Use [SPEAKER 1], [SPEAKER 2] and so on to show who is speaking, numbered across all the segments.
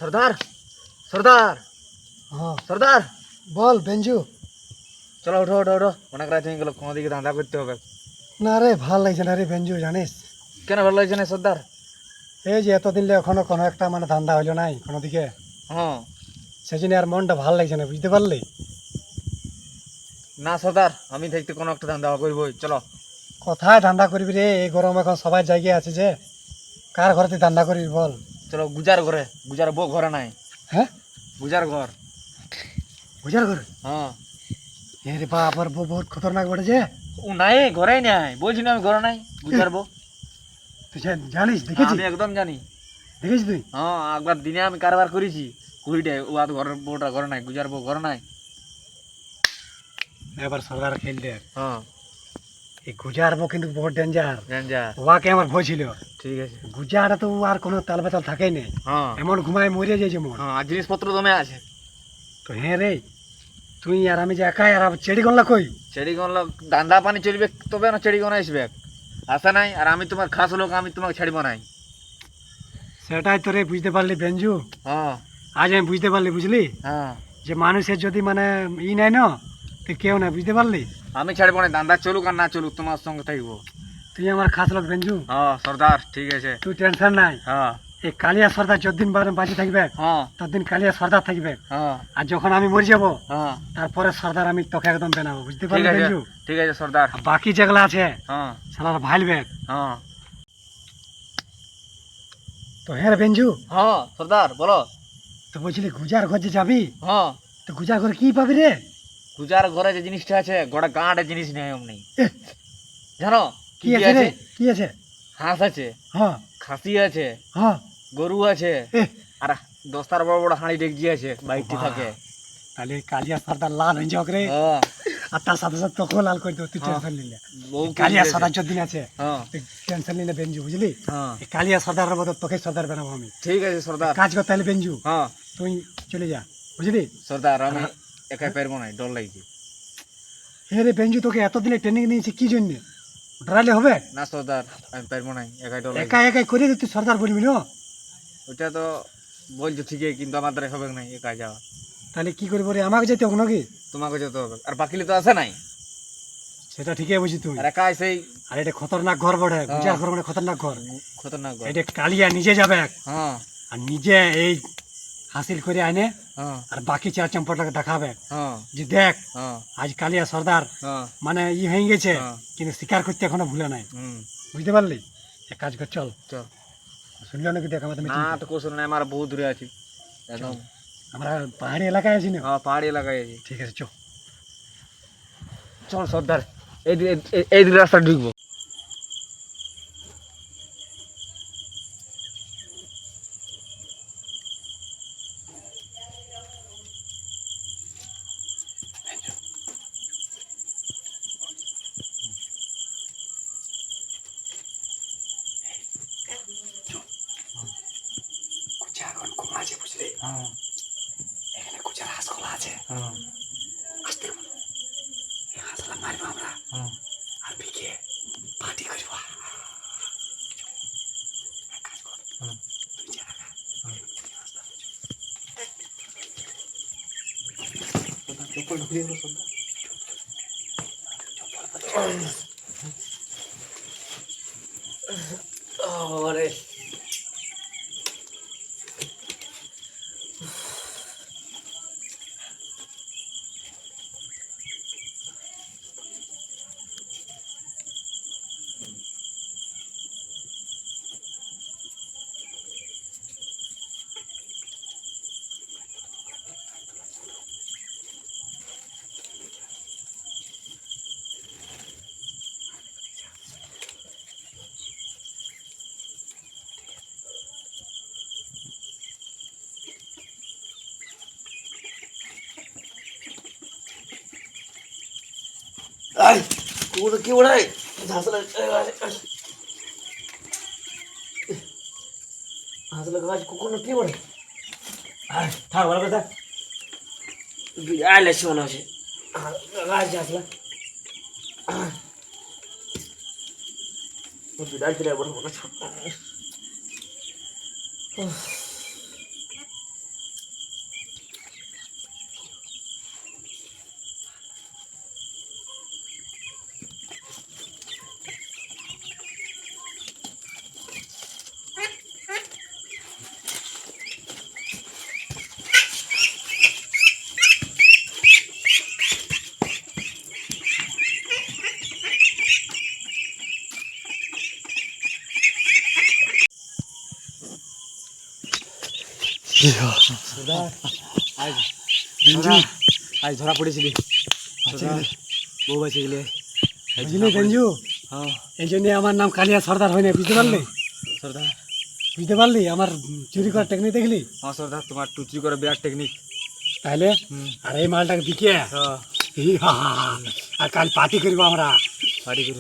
[SPEAKER 1] सरदार सरदार
[SPEAKER 2] हाँ
[SPEAKER 1] सरदार
[SPEAKER 2] বল বেঞ্জু।
[SPEAKER 1] চলো ওঠো ওঠো ওঠো অনেক রাত হয়ে গেল কোনো দিকে ধান্দা করতে হবে।
[SPEAKER 2] না রে ভাল লাগছে না রে বেঞ্জু, জানিস
[SPEAKER 1] কেন ভালো লাগছে না সর্দার?
[SPEAKER 2] এই যে এতদিন এখনো কোনো একটা মানে ধান্দা হইলো নাই কোনো দিকে,
[SPEAKER 1] হ্যাঁ
[SPEAKER 2] সেজন্য আর মনটা ভাল লাগছে না, বুঝতে পারলি?
[SPEAKER 1] না সর্দার, আমি দেখতে কোনো একটা ধান্দা করবই, চলো।
[SPEAKER 2] কোথায় ধান্দা করবি রে, এই গরম এখন সবাই জায়গায় আছে যে, কার ঘরে তুই ধান্দা করবি বল?
[SPEAKER 1] চলো গুজার ঘরে, গুজার বউ ঘরে নাই।
[SPEAKER 2] হ্যাঁ
[SPEAKER 1] গুজার ঘর।
[SPEAKER 2] বুঝার ঘরে?
[SPEAKER 1] হ্যাঁ
[SPEAKER 2] এ রে বাপ, আর বউ বহুত খতরনাক বেড়েছে।
[SPEAKER 1] ও নাই, ঘরেই নাই, বলছি না আমি ঘরে নাই। গুজার বউ
[SPEAKER 2] তুই জানিস, দেখেছিস?
[SPEAKER 1] আমি একদম জানি।
[SPEAKER 2] দেখেছিস তুই?
[SPEAKER 1] হ্যাঁ একবার দিনে আমি কারবার করেছি কুড়িটায়, ও আর ঘরের বউটা ঘরে নাই, গুজার বউ ঘরে নাই।
[SPEAKER 2] এবার সরকার খেলতে
[SPEAKER 1] হ্যাঁ
[SPEAKER 2] এই গুজার বউ কিন্তু বহুত ডেঞ্জার,
[SPEAKER 1] ডেঞ্জার।
[SPEAKER 2] ওয়াকে আমার ভয় ছিল।
[SPEAKER 1] ঠিক আছে।
[SPEAKER 2] গুজাটা তো আর কোনো তাল বেতাল থাকেই নেই,
[SPEAKER 1] হ্যাঁ
[SPEAKER 2] এমন ঘুমায় মরে যাইছে মন।
[SPEAKER 1] হ্যাঁ আর জিনিসপত্র দমে আছে।
[SPEAKER 2] তো হ্যাঁ রে, তুই আর আমি যে একাই, আর চেড়ি গনলা কই?
[SPEAKER 1] চেড়িগন দান্দা পানি চলবে তবে না চেড়িগন আসবে, আসা নাই। আর আমি তোমার খাস লোক, আমি তোমাকে ছাড়ব নাই।
[SPEAKER 2] সেটাই তো রে, বুঝতে পারলি বেঞ্জু?
[SPEAKER 1] হ্যাঁ
[SPEAKER 2] আজ আমি বুঝতে পারলি, বুঝলি,
[SPEAKER 1] হ্যাঁ
[SPEAKER 2] যে মানুষের যদি মানে নাই না, তো কেউ না, বুঝতে পারলি?
[SPEAKER 1] আমি ছাড়বো না, দান্দা চলুক আর না চলুক তোমার সঙ্গে থাকবো।
[SPEAKER 2] তুই আমার খাস লোক বেঞ্জু,
[SPEAKER 1] হ্যাঁ সর্দার ঠিক আছে।
[SPEAKER 2] তুই টেনশন নাই।
[SPEAKER 1] হ্যাঁ
[SPEAKER 2] এই কালিয়া সর্দার যতদিন বাঁচে থাকবে,
[SPEAKER 1] হ্যাঁ
[SPEAKER 2] ততদিন কালিয়া সর্দার থাকবে।
[SPEAKER 1] হ্যাঁ
[SPEAKER 2] আর যখন আমি মরে যাবো,
[SPEAKER 1] হ্যাঁ
[SPEAKER 2] তারপরে সর্দার আমি তোকে একদম বানাবো, বুঝতে
[SPEAKER 1] ঠিক
[SPEAKER 2] পারলি
[SPEAKER 1] আছে
[SPEAKER 2] বেঞ্জু?
[SPEAKER 1] ঠিক আছে সর্দার।
[SPEAKER 2] আর বাকি যেগুলো আছে
[SPEAKER 1] হ্যাঁ
[SPEAKER 2] সালার ভাইলবে।
[SPEAKER 1] হ্যাঁ
[SPEAKER 2] তো হ্যাঁ রে বেঞ্জু,
[SPEAKER 1] হ্যাঁ সর্দার বলো।
[SPEAKER 2] তো বলছিলি গুজার ঘর যে যাবি,
[SPEAKER 1] হ্যাঁ
[SPEAKER 2] তো গুজার ঘরে কি পাবি রে?
[SPEAKER 1] গুজার ঘরে যে জিনিসটা আছে, গোটা গাঁটের জিনিস নেই অমনি।
[SPEAKER 2] এহ,
[SPEAKER 1] জানো
[SPEAKER 2] কি আছে রে? কি আছে?
[SPEAKER 1] হাঁস আছে,
[SPEAKER 2] হ্যাঁ
[SPEAKER 1] খাসি আছে,
[SPEAKER 2] হ্যাঁ।
[SPEAKER 1] গরু আছে,
[SPEAKER 2] এহ,
[SPEAKER 1] আর দশটার বড় বড় হাঁড়ি ডেকজি আছে, বাইকটি
[SPEAKER 2] বাহ।
[SPEAKER 1] থাকে।
[SPEAKER 2] তাহলে কালিয়া সর্দার লাল হয়ে যাও রে,
[SPEAKER 1] হ্যাঁ
[SPEAKER 2] আর তার সাথে সাথে তোকেও লাল করে দেবো, তুই
[SPEAKER 1] হ্যাঁ।
[SPEAKER 2] টেনশন নিলে।
[SPEAKER 1] বউ
[SPEAKER 2] কালিয়া
[SPEAKER 1] আছে।
[SPEAKER 2] সর্দার যতদিন আছে,
[SPEAKER 1] হ্যাঁ
[SPEAKER 2] তুই টেনশন নিলে বেঞ্জু, বুঝলি?
[SPEAKER 1] হ্যাঁ
[SPEAKER 2] এই কালিয়া সর্দারের মতো তোকে সর্দার বানাবো আমি।
[SPEAKER 1] ঠিক আছে সর্দার।
[SPEAKER 2] কাজ করতে হলে বেঞ্জু
[SPEAKER 1] হ্যাঁ
[SPEAKER 2] তুই চলে যা, বুঝলি?
[SPEAKER 1] সর্দার আমি একাই পারবো না, ডর লাগছে।
[SPEAKER 2] হে রে বেঞ্জু, তোকে এতদিনে ট্রেনিং নিয়েছি কি জন্য? ডরালে হবে?
[SPEAKER 1] না সর্দার আমি পারবো না, একাই ডর লাগছে।
[SPEAKER 2] একাই একাই করে দে, তুই সর্দার বলবি না?
[SPEAKER 1] ওইটা তো বলছো ঠিকই, কিন্তু আমার দ্বারা হবে না একা যাওয়া।
[SPEAKER 2] তাহলে কি করবো রে, আমাকে যেতে হবে নাকি?
[SPEAKER 1] তোমাকে যেতে হবে, আর বাকিলে তো আসে নাই।
[SPEAKER 2] সেটা ঠিকই বুঝি তুই।
[SPEAKER 1] আর একা সেই
[SPEAKER 2] আর এটা খতরনাক ঘর বটে, গুজার ঘর মানে খতরনাক ঘর।
[SPEAKER 1] খতরনাক গো।
[SPEAKER 2] এটা কালিয়া নিজে যাবে
[SPEAKER 1] হ্যাঁ
[SPEAKER 2] আর নিজে এই হাসিল করে আনে,
[SPEAKER 1] হ্যাঁ
[SPEAKER 2] আর বাকি চার চম্পটটাকে দেখাবে
[SPEAKER 1] হ্যাঁ
[SPEAKER 2] যে দেখ
[SPEAKER 1] হ্যাঁ
[SPEAKER 2] আজ কালিয়া সর্দার
[SPEAKER 1] হ্যাঁ
[SPEAKER 2] মানে হয়ে গেছে,
[SPEAKER 1] হ্যাঁ।
[SPEAKER 2] কিন্তু স্বীকার করতে এখনো ভুলে নাই,
[SPEAKER 1] হুম
[SPEAKER 2] বুঝতে পারলি? এক কাজ কর, চল।
[SPEAKER 1] চল।
[SPEAKER 2] শুনলো নাকি দেখ আমাদের
[SPEAKER 1] না
[SPEAKER 2] meeting
[SPEAKER 1] তো
[SPEAKER 2] টা।
[SPEAKER 1] কোশ্চেন নাই, আমার বহু দূরে আছি একদম।
[SPEAKER 2] আমরা পাহাড়ি এলাকায় আছি না?
[SPEAKER 1] হ্যাঁ পাহাড়ি এলাকায় আছি।
[SPEAKER 2] ঠিক আছে, চল।
[SPEAKER 1] চল সর্দার, এই দিকে রাস্তা ঢুকবো।
[SPEAKER 2] কুচার এখন ঘুম আছে, বুঝলি?
[SPEAKER 1] হ্যাঁ
[SPEAKER 2] এখানে কুচার হাঁস খোলা আছে,
[SPEAKER 1] হ্যাঁ
[SPEAKER 2] আসতে বল। এই হাঁসলা মারবো আমরা,
[SPEAKER 1] হ্যাঁ
[SPEAKER 2] আর বিকে পার্টি করবো। এক কাজ কর,
[SPEAKER 1] হ্যাঁ
[SPEAKER 2] তুই যা না,
[SPEAKER 1] চপ্পল ঢুকিয়ে দিল সর্দার। আরে
[SPEAKER 3] আয় কোন কি ওড়াই হাসলা হাসলা গাছ কোন কি ওড়াই আয় থাক ভালো কথা আইলে শোনা আছে গাছ হাসলা ও বিদায় দিলে বড় বড় আজ ধরা পড়েছিলি বউ বাঁচে গেলে
[SPEAKER 2] বুঝলি গঞ্জু,
[SPEAKER 3] হ্যাঁ
[SPEAKER 2] এই জন্য আমার নাম কালিয়া সর্দার হয় না, বুঝতে পারলি?
[SPEAKER 3] সর্দার
[SPEAKER 2] বুঝতে পারলি আমার চুরি করার টেকনিক দেখলি?
[SPEAKER 3] হ্যাঁ সর্দার তোমার টুচি করে বিরাট টেকনিক
[SPEAKER 2] তাহলে আর এই মালটাকে বিকে আর কাল পার্টি করবো আমরা।
[SPEAKER 3] বাড়ি করে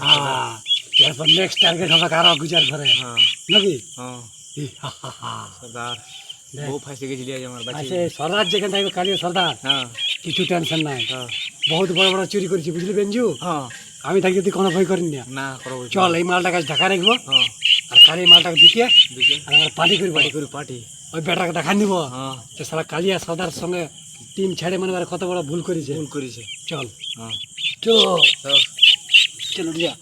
[SPEAKER 2] এরপর নেক্সট টার্গেট হবে কারো গুজার ঘরে,
[SPEAKER 3] হ্যাঁ
[SPEAKER 2] নাকি?
[SPEAKER 3] হ্যাঁ সর্দার বউ ফাঁসে গেছিলি আজ আমার বাঁচে
[SPEAKER 2] আচ্ছা সর্দার যেখানে থাকবে কালিয়া সর্দার,
[SPEAKER 3] হ্যাঁ
[SPEAKER 2] কিছু টেনশন নাই।
[SPEAKER 3] হ্যাঁ
[SPEAKER 2] বহুত বড় বড় চুরি করেছি, বুঝলি বেঞ্জু?
[SPEAKER 3] হ্যাঁ
[SPEAKER 2] আমি থাকি তুই কোনো ভয় করিনি না।
[SPEAKER 3] না করবো
[SPEAKER 2] চল এই মালটা কাছে ঢাকা রাখবো,
[SPEAKER 3] হ্যাঁ
[SPEAKER 2] আর কালি এই মালটাকে দিকে
[SPEAKER 3] দিকে
[SPEAKER 2] আর আমরা পার্টি করবো।
[SPEAKER 3] পার্টি করি পার্টি
[SPEAKER 2] ওই বেটাকে দেখান দিব
[SPEAKER 3] হ্যাঁ
[SPEAKER 2] যে সালা কালিয়া সর্দার সঙ্গে টিম ছেড়ে মানে কত বড় ভুল করেছে।
[SPEAKER 3] ভুল করেছে
[SPEAKER 2] চল
[SPEAKER 3] হ্যাঁ
[SPEAKER 2] চলো
[SPEAKER 3] চল
[SPEAKER 2] চলো দিয়া